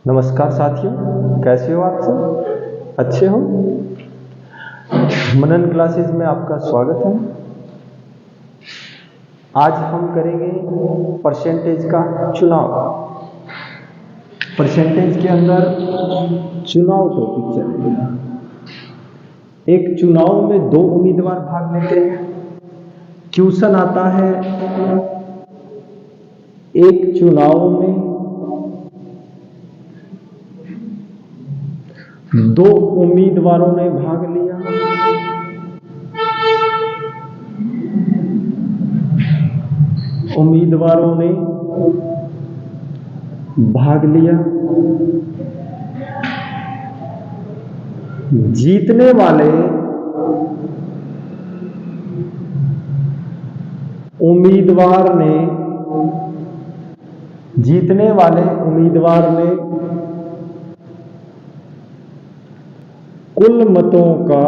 नमस्कार साथियों, कैसे हो आप सब? अच्छे हो? मनन क्लासेस में आपका स्वागत है। आज हम करेंगे परसेंटेज का चुनाव। परसेंटेज के अंदर चुनाव टॉपिक चलेगा। एक चुनाव में 2 उम्मीदवार भाग लेते हैं। क्वेश्चन आता है, एक चुनाव में 2 उम्मीदवारों ने भाग लिया। उम्मीदवारों ने भाग लिया। जीतने वाले उम्मीदवार ने कुल मतों का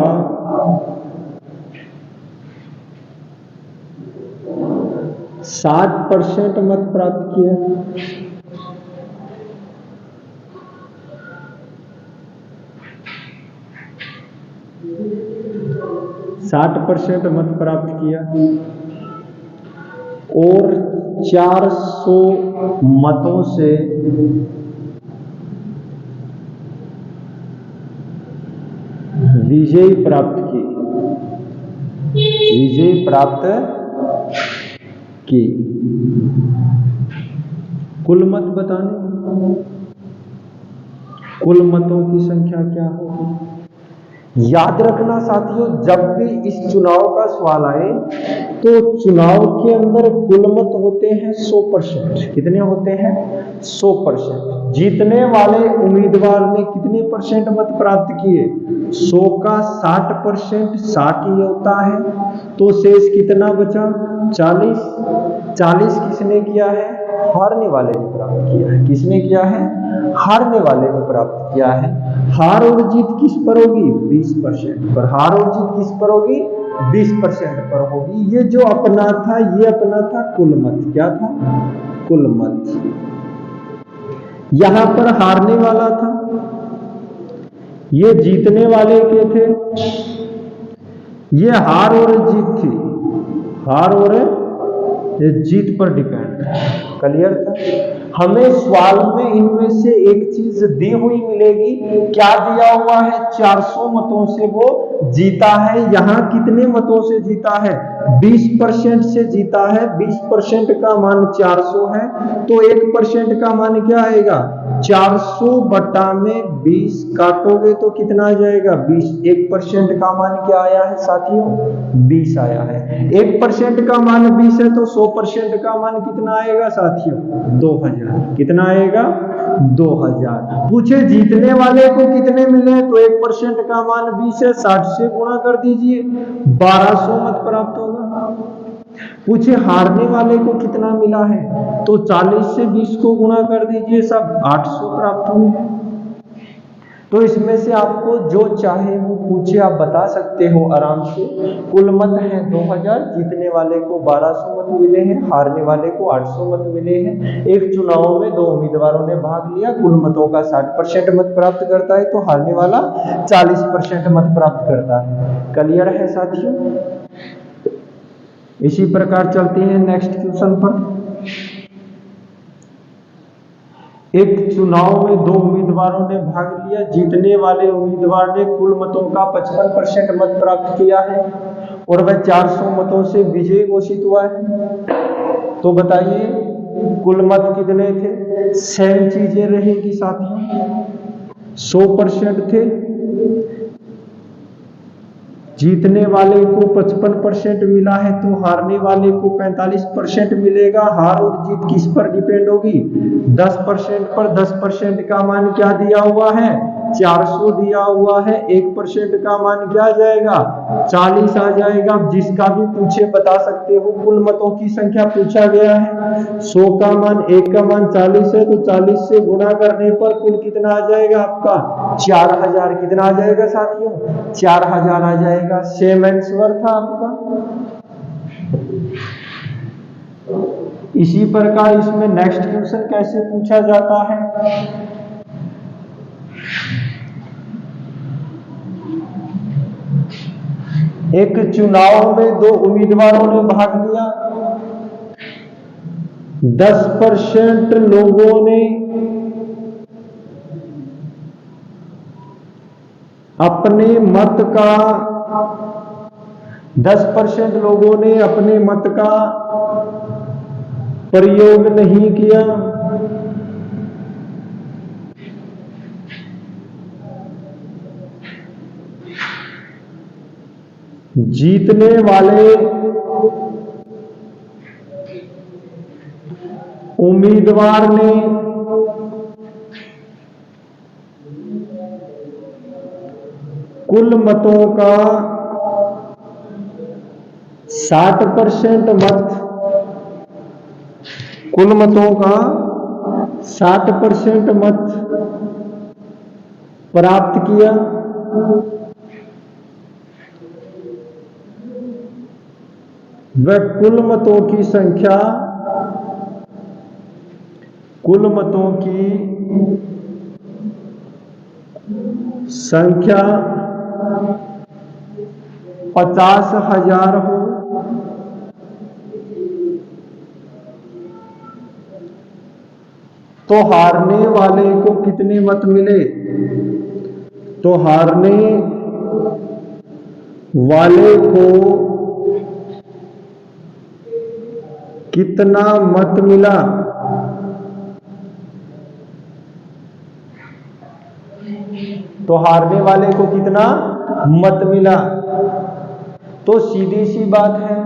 60% मत प्राप्त किया। 60% मत प्राप्त किया और 400 मतों से विजय प्राप्त की। कुल मत बताने, कुल मतों की संख्या क्या होगी? याद रखना साथियों, जब भी इस चुनाव का सवाल आए तो चुनाव के अंदर कुल मत होते हैं 100%। कितने होते हैं? 100%। जीतने वाले उम्मीदवार ने कितने परसेंट मत प्राप्त किए? 100 का 60%, 60 ही होता है। तो शेष कितना बचा? 40 किसने किया है? हारने वाले ने प्राप्त किया है। किसने किया है? हारने वाले ने प्राप्त किया है। हार और जीत किस पर होगी? 20% पर। हार और जीत किस पर होगी? 20% पर होगी। ये जो अपना था, ये अपना था कुल मत। क्या था? कुल मत। यहां पर हारने वाला था, ये जीतने वाले के थे। ये हार और जीत थी। हार और ये जीत पर डिपेंड है। क्लियर था? हमें सवाल में इनमें से एक चीज दी हुई मिलेगी। क्या दिया हुआ है? 400 मतों से वो जीता है। यहां कितने मतों से जीता है? 20% से जीता है। 20% का मान 400 है, तो 1% का मान क्या आएगा? 400 बटा में 20 काटोगे तो कितना आ जाएगा? 20। 1% का मान क्या आया है साथियों? 20 आया है। 1% का मान 20 है, तो 100% का मान कितना आएगा साथियों? 2000। कितना आएगा? 2000। पूछे जीतने वाले को कितने मिले? तो 1% का मान 20 है, 60 से गुणा कर दीजिए, 1200 मत प्राप्त होगा। पूछे हारने वाले को कितना मिला है? तो 40 से 20 को गुणा कर दीजिए, सब 800 प्राप्त हुए हैं। तो इसमें से आपको जो चाहे वो पूछे, आप बता सकते हो आराम से। कुल मत है 2000, जीतने वाले को 1200 मत मिले हैं, हारने वाले को 800 मत मिले हैं। एक चुनाव में 2 उम्मीदवारों ने भाग लिया। कुल मतों का 60% मत प्राप्त करता है, तो हारने वाला 40% मत प्राप्त करता है। क्लियर है साथियों? इसी प्रकार चलते हैं नेक्स्ट क्वेश्चन पर। एक चुनाव में 2 उम्मीदवारों ने भाग लिया। जीतने वाले उम्मीदवार ने कुल मतों का 55% मत प्राप्त किया है और वह 400 मतों से विजयी घोषित हुआ है। तो बताइए कुल मत कितने थे? सेम चीजें रहेंगी साथियों, 100% थे। जीतने वाले को 55% मिला है, तो हारने वाले को 45% मिलेगा। हार और जीत किस पर डिपेंड होगी? 10% पर। 10% का मान क्या दिया हुआ है? 400 दिया हुआ है। 1% का मान क्या आ जाएगा? 40 आ जाएगा। जिसका भी पूछे बता सकते हो। कुल मतों की संख्या पूछा गया है, 100 का मान, 1 का मान 40 है, तो 40 से गुणा करने पर कुल कितना आ जाएगा आपका? 4000। कितना आ जाएगा साथियों? 4000 आ जाएगा। सेम आंसर था आपका। इसी प्रकार इसमें नेक्स्ट क्वेश्चन कैसे पूछा जाता है? एक चुनाव में 2 उम्मीदवारों ने भाग लिया, 10% लोगों ने अपने मत का 10% लोगों ने अपने मत का प्रयोग नहीं किया, जीतने वाले उम्मीदवार ने कुल मतों का 60% मत, कुल मतों का 60% मत प्राप्त किया। वह कुल मतों की संख्या, कुल मतों की संख्या 50,000 हो तो हारने वाले को कितने मत मिले? तो हारने वाले को कितना मत मिला? तो हारने वाले को कितना मत मिला? तो सीधी सी बात है,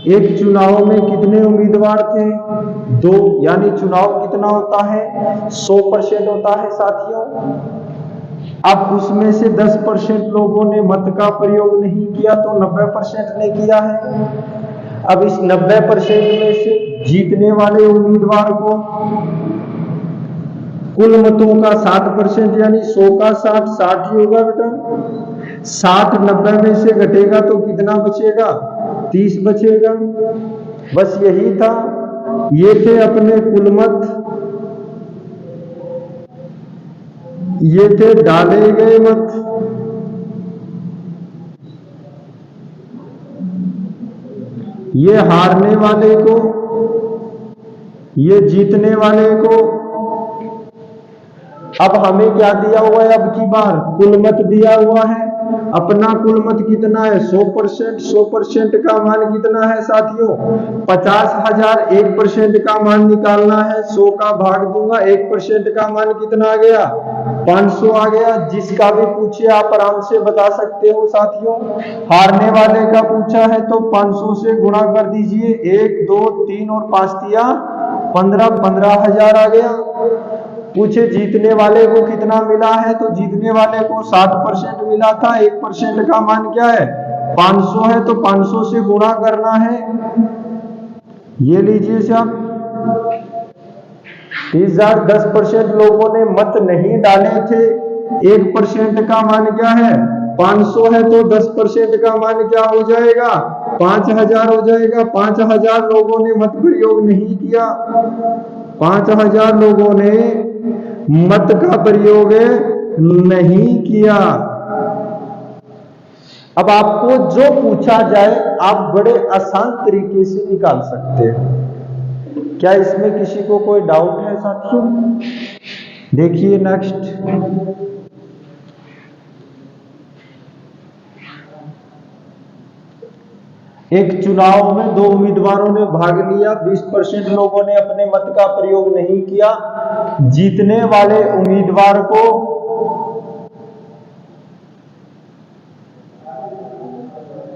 एक चुनाव में कितने उम्मीदवार थे? 2, यानी चुनाव कितना होता है? 100% होता है साथियों। अब उसमें से 10% लोगों ने मत का प्रयोग नहीं किया तो 90% ने किया है। अब इस 90% में से जीतने वाले उम्मीदवार को कुल मतों का 60% यानी 100 का 60 ही होगा बेटा। 60 90 में से घटेगा तो कितना बचेगा? 30 बचेगा। बस यही था, ये थे अपने कुल मत, ये थे डाले गए मत। ये हारने वाले को, ये जीतने वाले को। अब हमें क्या दिया हुआ है? अब की बार कुल मत दिया हुआ है। अपना कुल मत कितना है? 100%। 100% का मान कितना है साथियों? 50,000। 1% का मान निकालना है, 100 का भाग दूंगा, 1% का मान कितना आ गया? 500 आ गया। जिसका भी पूछे आप आराम से बता सकते हो साथियों। हारने वाले का पूछा है तो 500 से गुणा कर दीजिए। 1 2 3 और 5 दिया 15, 15,000 आ गया। पूछे जीतने वाले को कितना मिला है? तो जीतने वाले को 60% मिला था। 1% का मान क्या है? 500 है, तो 500 से गुणा करना है। ये लीजिए साहब, 30,000। 10% लोगों ने मत नहीं डाले थे। 1% का मान क्या है? 500 है, तो 10% का मान क्या हो जाएगा? 5,000 हो जाएगा। 5,000 लोगों ने मत प्रयोग नहीं किया। 5,000 लोगों ने मत का प्रयोग नहीं किया। अब आपको जो पूछा जाए आप बड़े आसान तरीके से निकाल सकते हैं। क्या इसमें किसी को कोई डाउट है साथियों? देखिए नेक्स्ट। एक चुनाव में 2 उम्मीदवारों ने भाग लिया, 20% लोगों ने अपने मत का प्रयोग नहीं किया। जीतने वाले उम्मीदवार को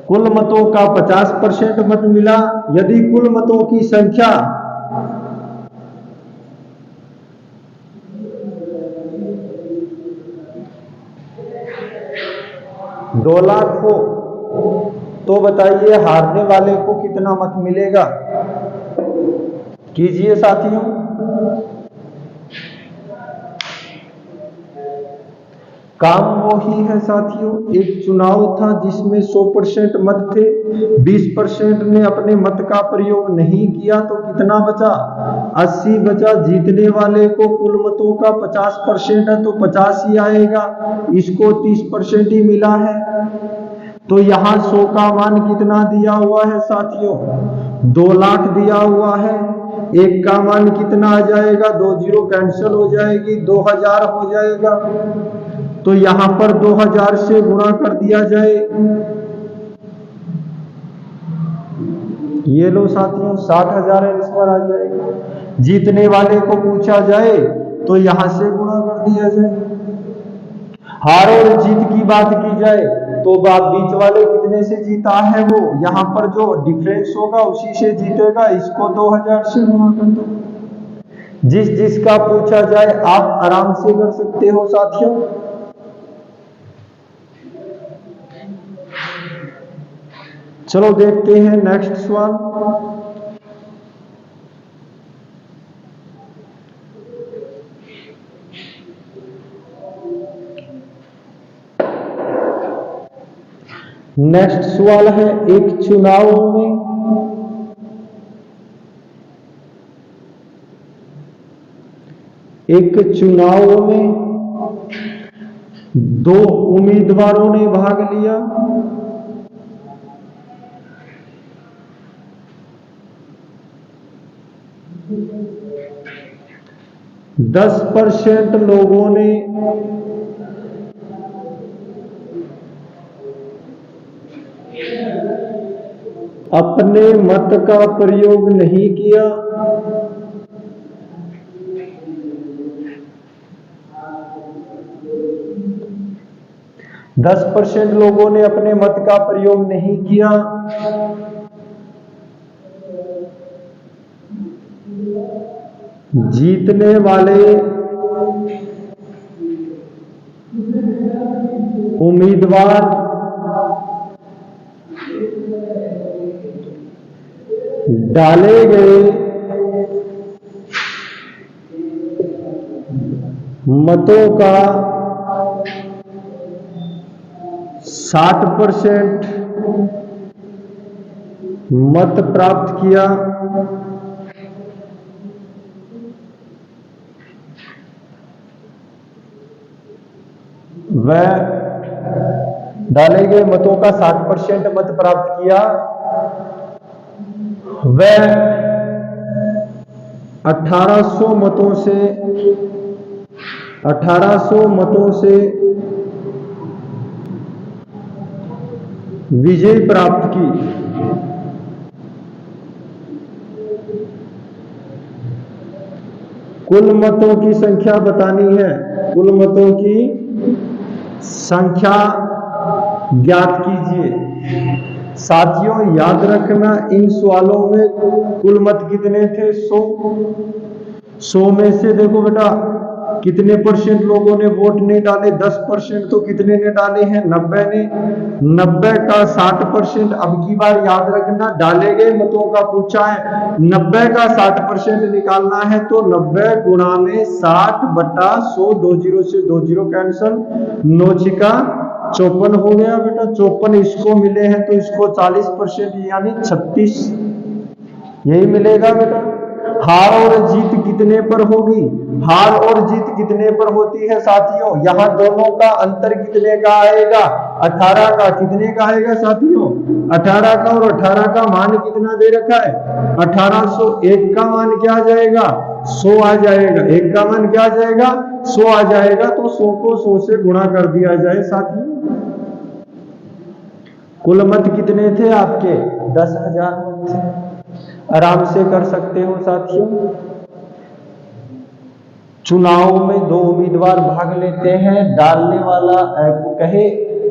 कुल मतों का 50% मत मिला। यदि कुल मतों की संख्या 2 लाख हो तो बताइए हारने वाले को कितना मत मिलेगा? कीजिए साथियों। काम वो ही है साथियों। एक चुनाव था जिसमें 100% मत थे, 20% ने अपने मत का प्रयोग नहीं किया तो कितना बचा? 80 बचा। जीतने वाले को कुल मतों का 50% है तो 50 ही आएगा। इसको 30% ही मिला है। तो यहाँ 100 का मान कितना दिया हुआ है साथियों? 2 लाख दिया हुआ है। 1 का मान कितना आ जाएगा? 2 जीरो कैंसिल हो जाएगी, 2000 हो जाएगा। तो यहाँ पर 2000 से गुणा कर दिया जाए। ये लो साथियों, 60,000 आंसर आ जाएगा। जीतने वाले को पूछा जाए तो यहां से गुणा कर दिया जाए। हार और जीत की बात की जाए तो बीच वाले कितने से जीता है वो, यहां पर जो डिफरेंस होगा उसी से जीतेगा। इसको 2000 से गुणा कर दो। जिसका पूछा जाए आप आराम से कर सकते हो साथियों। चलो देखते हैं नेक्स्ट सवाल। नेक्स्ट सवाल है, एक चुनाव में 2 उम्मीदवारों ने भाग लिया। दस % लोगों ने अपने मत का प्रयोग नहीं किया। 10% लोगों ने अपने मत का प्रयोग नहीं किया। जीतने वाले उम्मीदवार डाले गए मतों का 60% मत प्राप्त किया। वह डाले गए मतों का 60% मत प्राप्त किया। वह 1800 मतों से विजय प्राप्त की। कुल मतों की संख्या बतानी है। कुल मतों की संख्या ज्ञात कीजिए। साथियों याद रखना, इन सवालों में कुल मत कितने थे? 100 में से देखो बेटा कितने % लोगों ने वोट नहीं डाले? 10%। तो कितने ने डाले हैं? 90 ने। 90 का 60%। अब की बार याद रखना, डाले गए मतों का पूछा है, 90 का 60% निकालना है तो 90 गुणा में 60/100, 2 जीरो से 2 जीरो कैंसल, 9 छिका 54 हो गया बेटा। 54 इसको मिले हैं तो इसको 40% यानी 36 यही मिलेगा बेटा। हार और जीत कितने पर होगी? हार और जीत कितने पर होती है साथियों? यहाँ दोनों का अंतर कितने का आएगा? 18 का। कितने का आएगा साथियों? 18 का। और 18 का मान कितना दे रखा है? 1800। 1 का मान क्या आ जाएगा? 100 आ जाएगा। 1 का मान क्या आ जाएगा? 100 आ जाएगा। तो 100 को 100 से गुणा कर दिया जाए साथियों। कुल मत कितने थे आपके? 10,000 मत थे। आराम से कर सकते हो साथियों। चुनाव में 2 उम्मीदवार भाग लेते हैं। डालने वाला कहे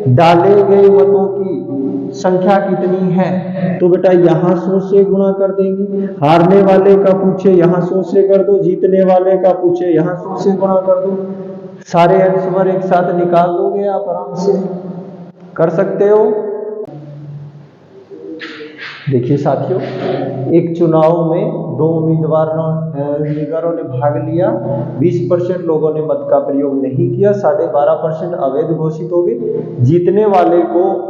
डाले गए मतों की संख्या कितनी है, तो बेटा यहां 100 से गुणा कर देंगे। हारने वाले का पूछे यहां 100 से कर दो, जीतने वाले का पूछे यहां 100 से गुणा कर दो। सारे आंसर एक साथ निकाल दोगे आप, आराम से कर सकते हो। देखिए साथियों, एक चुनाव में 2 उम्मीदवारों ने भाग लिया। 20% लोगों ने मत का प्रयोग नहीं किया, 12.5% अवैध घोषित हो गए। जीतने वाले को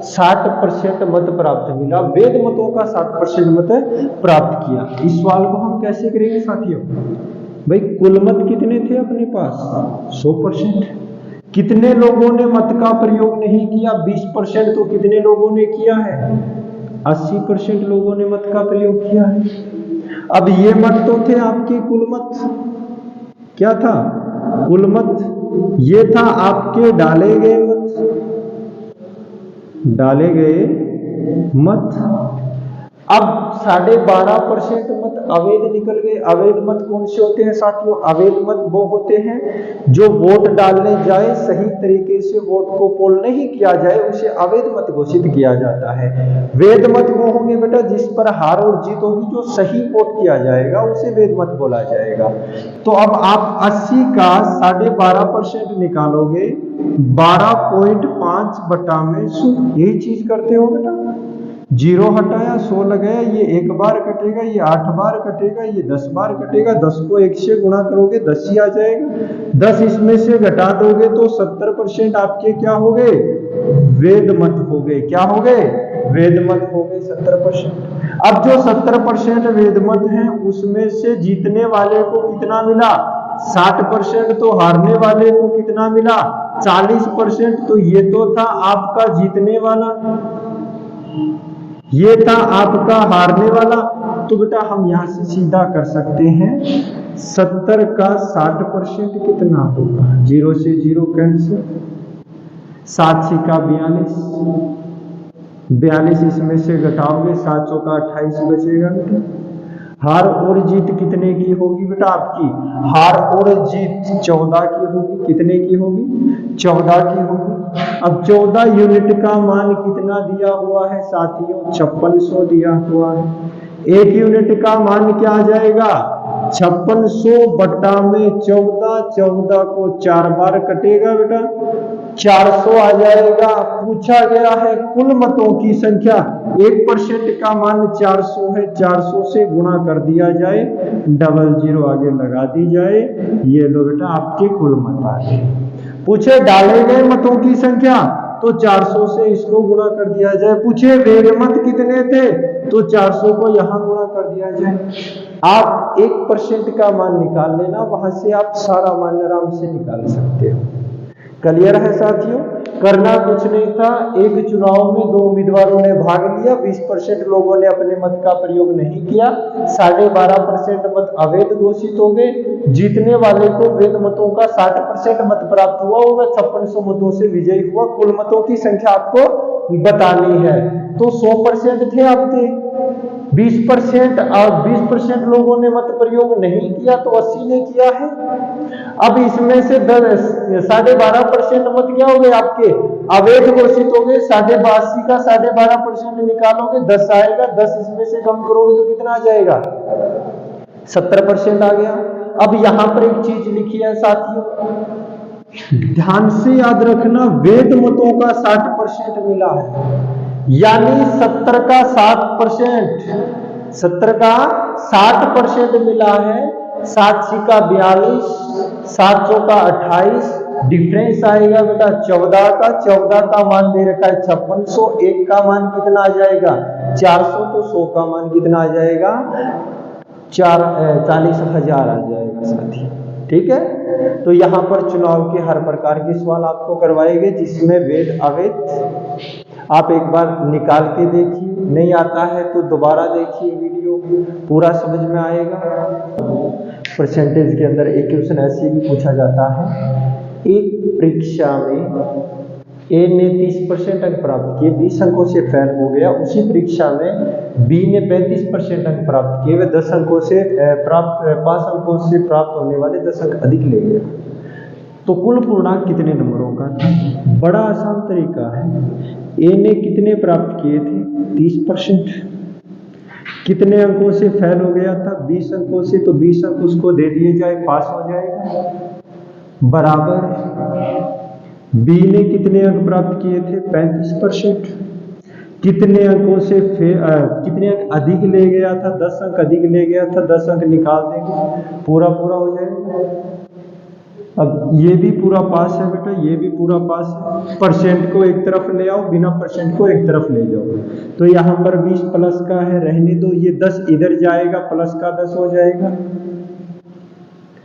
60% मत प्राप्त मिला। वैध मतों का 60% मत प्राप्त किया। इस सवाल को हम कैसे करेंगे साथियों? भाई कुल मत कितने थे अपने पास? 100%। कितने लोगों ने मत का प्रयोग नहीं किया? 20%। तो कितने लोगों ने किया है? 80% लोगों ने मत का प्रयोग किया है। अब ये मत तो थे आपके कुल मत। क्या था? कुल मत। ये था आपके डाले गए मत। अब 12.5% मत अवैध निकल गए। अवैध मत कौन से होते हैं साथियों? अवैध मत वो होते हैं जो वोट डालने जाए, सही तरीके से वोट को पोल नहीं किया जाए, उसे अवैध मत घोषित किया जाता है। वैध मत वो होंगे बेटा जिस पर हार और जीत होगी, जो सही वोट किया जाएगा उसे वैध मत बोला जाएगा। तो अब आप 80 का 12.5% निकालोगे, 12.5 बटा में 100। यही चीज करते हो बेटा। 0 हटाया, 100 लगाया, ये 1 बार कटेगा, ये 8 बार कटेगा, ये 10 बार कटेगा। 10 को 1 से गुणा करोगे 10 ही आ जाएगा। 10 इसमें से घटा दोगे तो 70% आपके क्या हो गए? वेद मत हो गए। क्या हो गए? वेद मत हो गए 70%। अब जो 70% वेद मत हैं उसमें से जीतने वाले को कितना मिला? 60%। तो हारने वाले को कितना मिला? 40%। तो ये तो था आपका जीतने वाला, ये था आपका हारने वाला। तो बेटा हम यहां से सीधा कर सकते हैं 70 का 60% कितना होगा? 0 से 0 कैंसिल, 7 6 का 42, 42 इसमें से घटाओगे 7 चौका 28 बचेगा बेटा। हार और जीत कितने की होगी बेटा आपकी? हार और जीत 14 की होगी। कितने की होगी? 14 की होगी। अब 14 यूनिट का मान कितना दिया हुआ है साथियों? 5600 दिया हुआ है। 1 यूनिट का मान क्या आ जाएगा? 5600 बटा में 14, 14 को 4 बार कटेगा बेटा, 400 आ जाएगा। पूछा गया है कुल मतों की संख्या। 1% का मान 400 है, 400 से गुणा कर दिया जाए, 00 आगे लगा दी जाए, ये लो बेटा आपके कुल मत आ गए। पूछे डाले गए मतों की संख्या, तो 400 से इसको गुणा कर दिया जाए। पूछे वेद मत कितने थे, तो 400 को यहां गुणा कर दिया जाए। आप 1% का मान निकाल लेना, वहां से आप सारा मान आराम से निकाल सकते हो। क्लियर है साथियों? करना कुछ नहीं था। एक चुनाव में 2 उम्मीदवारों ने भाग लिया, 20% लोगों ने अपने मत का प्रयोग नहीं किया, 12.5% मत अवैध घोषित हो गए। जीतने वाले को वैध मतों का 60% मत प्राप्त हुआ, वो 5600 मतों से विजयी हुआ। कुल मतों की संख्या आपको बतानी है। तो 100% थे आपके, 20% और 20% लोगों ने मत प्रयोग नहीं किया, तो 80 ने किया है। अब इसमें से 12.5% मत क्या हो गए आपके? अवैध घोषित हो गए। 82 का 12.5% निकालोगे 10 आएगा, 10 इसमें से कम करोगे तो कितना आ जाएगा? 70% आ गया। अब यहां पर एक चीज लिखी है साथियों, ध्यान से याद रखना, वैध मतों का 60% मिला है, यानी 70 का 60%, 70 का 60% मिला है। 7 6 का 42, 7 चौका 28, डिफरेंस आएगा बेटा 14 का। 14 का मान दे रखा है 5600, 1 का मान कितना आ जाएगा? 400, तो 100 का मान कितना आ जाएगा? 40,000 आ जाएगा साथी। ठीक है? तो यहाँ पर चुनाव के हर प्रकार के सवाल आपको करवाए गए, जिसमें वेद अवैध आप एक बार निकाल के देखिए, नहीं आता है तो दोबारा देखिए वीडियो, पूरा समझ में आएगा। परसेंटेज के अंदर एक क्वेश्चन ऐसे भी पूछा जाता है, एक परीक्षा में ए ने 30% अंक प्राप्त किए, 20 अंकों से फेल हो गया। उसी परीक्षा में बी ने 35% अंक प्राप्त किए, वे 10 अंकों से 5 अंकों से प्राप्त होने वाले 10 अंक अधिक ले गया, तो कुल पूर्णांक कितने नंबरों का था? बड़ा आसान तरीका है। ए ने कितने प्राप्त किए थे? 30%। कितने अंकों से फेल हो गया था? 20 अंकों से, तो 20 अंक उसको दे दिए जाए, पास हो जाएगा। बराबर बी ने कितने अंक प्राप्त किए थे? 35%। कितने अंकों से कितने अंक अधिक ले गया था? 10 अंक अधिक ले गया था, 10 अंक निकाल देंगे, पूरा हो जाएगा। अब ये भी पूरा पास है बेटा, ये भी पूरा पास है। परसेंट को एक तरफ ले आओ, बिना परसेंट को एक तरफ ले जाओ, तो यहाँ पर 20 प्लस का है, रहने दो, ये 10 इधर जाएगा, प्लस का 10 हो जाएगा,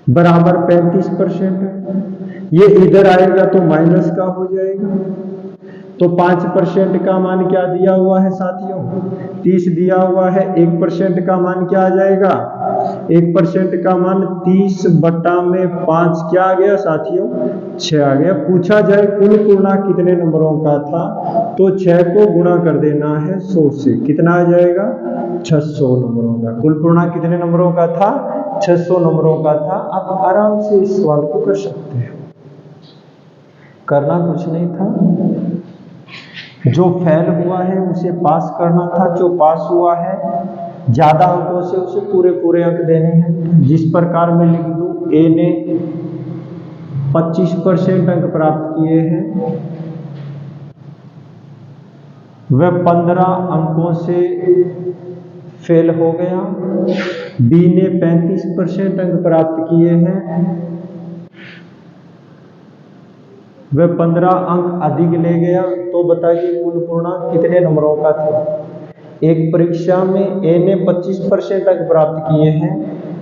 बराबर 35%। ये इधर आएगा तो माइनस का हो जाएगा। तो 5% का मान क्या दिया हुआ है साथियों? 30 दिया हुआ है। 1% का मान क्या आ जाएगा? 1% का मान 30/5 क्या आ गया साथियों? 6 आ गया। पूछा जाए कुल पूर्णांक कितने नंबरों का था, तो 6 को गुणा कर देना है 100 से। कितना आ जाएगा? 600 नंबरों का। कुल पूर्णांक कितने नंबरों का था? 600 नंबरों का था। आप आराम से इस सवाल को कर सकते हो, करना कुछ नहीं था। जो फेल हुआ है उसे पास करना था, जो पास हुआ है ज्यादा अंकों से उसे पूरे पूरे अंक देने हैं। जिस प्रकार मैं लिख दूं, ए ने 25% अंक प्राप्त किए हैं, वह 15 अंकों से फेल हो गया। बी ने 35% अंक प्राप्त किए हैं, वह 15 अंक अधिक ले गया। तो बताइए कुल पूर्णांक कितने नंबरों का था? एक परीक्षा में ए ने 25% अंक प्राप्त किए हैं,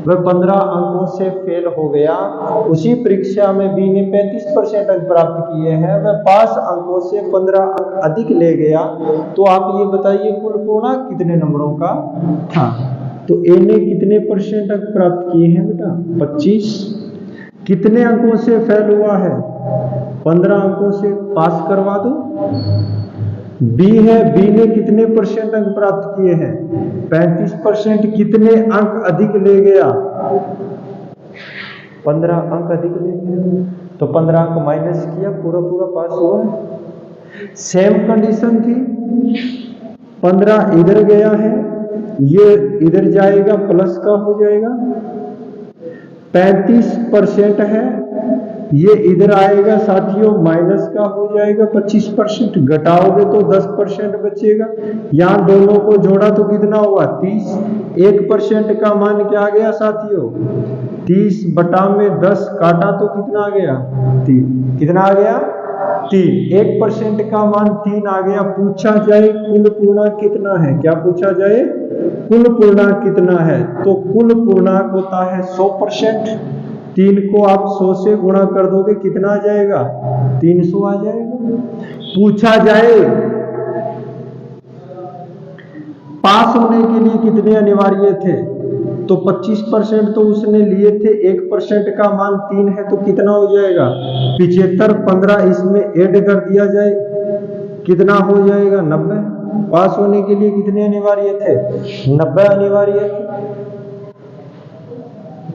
वह 15 अंकों से फेल हो गया। उसी परीक्षा में बी ने 35% अंक प्राप्त किए हैं, वह 5 अंकों से 15 अंक अधिक ले गया। तो आप ये बताइए कुल पूर्णांक कितने नंबरों का था? तो ए ने कितने % अंक प्राप्त किए हैं बेटा? 25। कितने अंकों से फेल हुआ है? 15 अंकों से। पास करवा दो। बी है, बी ने कितने % अंक प्राप्त किए हैं? 35%। कितने अंक अधिक ले गया? 15 अंक अधिक ले गया। तो 15 अंक माइनस किया, पूरा पूरा पास हुआ। सेम कंडीशन थी, 15 इधर गया है, ये इधर जाएगा, प्लस का हो जाएगा। 35% है, ये इधर आएगा साथियों, माइनस का हो जाएगा। 25% घटाओगे तो 10% बचेगा। यहाँ दोनों को जोड़ा तो कितना हुआ? 30। 1% का मान क्या आ गया साथियों? 30/10 काटा तो कितना आ गया? 3। कितना आ गया? 3। 1% का मान 3 आ गया। पूछा जाए कुल पूर्णांक कितना है? क्या पूछा जाए? कुल पूर्णांक कितना है? तो कुल पूर्णांक होता है 100%। 3 को आप 100 से गुणा कर दोगे, कितना आ जाएगा? 300 आ जाएगा। पूछा जाए पास होने के लिए कितने अनिवार्य थे, तो 25% तो उसने लिए थे। 1% का मान 3 है, तो कितना हो जाएगा? 75। 15 इसमें ऐड कर दिया जाए, कितना हो जाएगा? 90। पास होने के लिए कितने अनिवार्य थे? 90 अनिवार्य थे।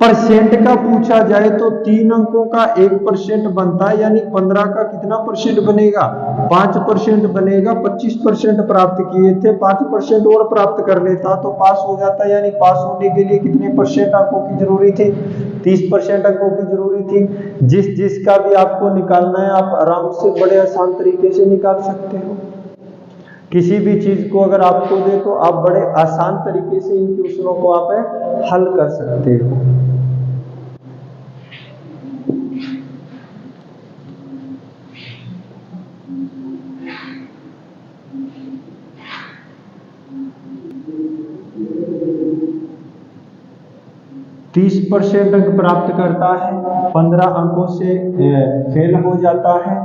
परसेंट का पूछा जाए तो 3 अंकों का 1% बनता है, यानी 15 का कितना % बनेगा? 5% बनेगा। 25% प्राप्त किए थे, 5% और प्राप्त कर लेता तो पास हो जाता। यानी पास होने के लिए कितने % अंकों की जरूरी थी? 30% अंकों की जरूरी थी। जिसका भी आपको निकालना है, आप आराम से बड़े आसान तरीके से निकाल सकते हो। किसी भी चीज को अगर आपको दे तो आप बड़े आसान तरीके से इन क्वेश्चनों को आप हल कर सकते हो। तीस % अंक प्राप्त करता है, 15 अंकों से फेल हो जाता है।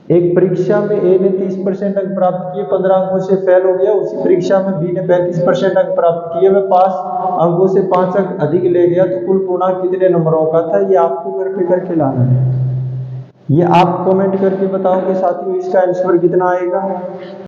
एक परीक्षा में ए ने 30% अंक प्राप्त किए, 15 अंकों से फेल हो गया। उसी परीक्षा में बी ने 35% अंक प्राप्त किए, वह 5 अंकों से 5 अंक अधिक ले गया। तो कुल पूर्णांक कितने नंबरों का था? ये आपको घर पे करके लाना है। ये आप कमेंट करके बताओगे साथियों, इसका आंसर कितना आएगा।